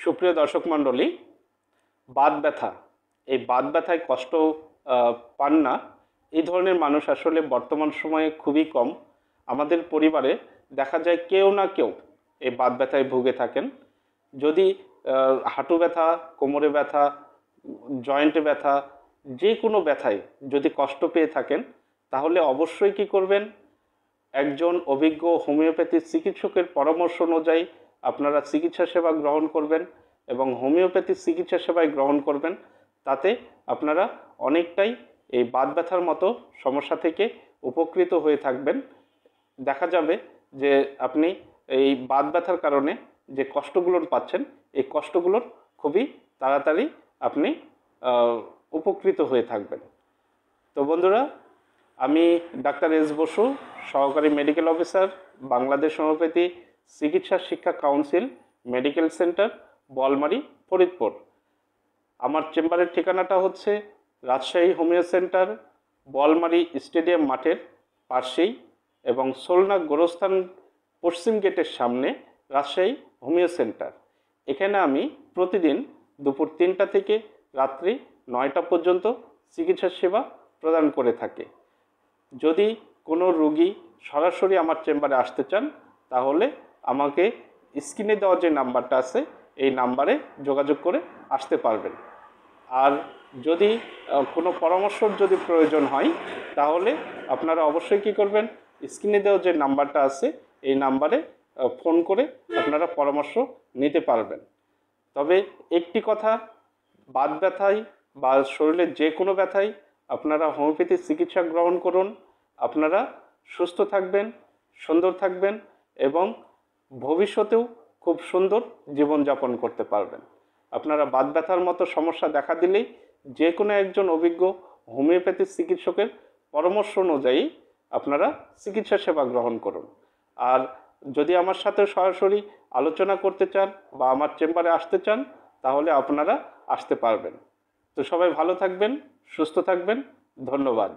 সুপ্রিয় দর্শক মণ্ডলী, বাত ব্যথা, এই বাত ব্যথায় কষ্ট পান না এই ধরনের মানুষ আসলে বর্তমান সময়ে খুবই কম। আমাদের পরিবারে দেখা যায় কেউ না কেউ এই বাত ব্যথায় ভুগে থাকেন। যদি হাঁটু ব্যথা, কোমরে ব্যথা, জয়েন্টে ব্যথা, যে কোনো ব্যথায় যদি কষ্ট পেয়ে থাকেন, তাহলে অবশ্যই কি করবেন, একজন অভিজ্ঞ হোমিওপ্যাথি চিকিৎসকের পরামর্শ অনুযায়ী আপনারা চিকিৎসা সেবা গ্রহণ করবেন এবং হোমিওপ্যাথি চিকিৎসা সেবায় গ্রহণ করবেন। তাতে আপনারা অনেকটাই এই বাত ব্যথার মতো সমস্যা থেকে উপকৃত হয়ে থাকবেন। দেখা যাবে যে আপনি এই বাত ব্যথার কারণে যে কষ্টগুলো পাচ্ছেন, এই কষ্টগুলোর খুবই তাড়াতাড়ি আপনি উপকৃত হয়ে থাকবেন। তো বন্ধুরা, আমি ডাক্তার এস বসু, সহকারী মেডিকেল অফিসার, বাংলাদেশ হোমিওপ্যাথি চিকিৎসা শিক্ষা council, medical centre, Bolmari, Faridpur. আমার চেম্বারের ঠিকানাটা হচ্ছে Rajshahi homeo centre, Bolmari stadium মাঠের পাশেই এবং সোলনা গোরস্থান পশ্চিম গেটের সামনে রাজশাহী হোমিও সেন্টার। এখানে আমি প্রতিদিন দুপুর 3টা থেকে রাত্রি 9টা পর্যন্ত চিকিৎসা সেবা প্রদান করে থাকি। যদি কোনো রোগী সরাসরি আমার চেম্বারে আসতে চান, তাহলে আমাকে স্ক্রিনে দেওয়া যে নাম্বারটা আছে এই নাম্বারে যোগাযোগ করে আসতে পারবেন। আর যদি কোনো পরামর্শর যদি প্রয়োজন হয়, তাহলে আপনারা অবশ্যই কী করবেন, স্ক্রিনে দেওয়া যে নাম্বারটা আছে এই নাম্বারে ফোন করে আপনারা পরামর্শ নিতে পারবেন। তবে একটি কথা, বাত ব্যথায় বা শরীরের যে কোনো ব্যথায় আপনারা হোমিওপ্যাথি চিকিৎসা গ্রহণ করুন। আপনারা সুস্থ থাকবেন, সুন্দর থাকবেন এবং ভবিষ্যতেও খুব সুন্দর জীবনযাপন করতে পারবেন। আপনারা বাত ব্যথার মতো সমস্যা দেখা দিলেই যে কোনো একজন অভিজ্ঞ হোমিওপ্যাথি চিকিৎসকের পরামর্শ অনুযায়ী আপনারা চিকিৎসা সেবা গ্রহণ করুন। আর যদি আমার সাথে সরাসরি আলোচনা করতে চান বা আমার চেম্বারে আসতে চান, তাহলে আপনারা আসতে পারবেন। তো সবাই ভালো থাকবেন, সুস্থ থাকবেন। ধন্যবাদ।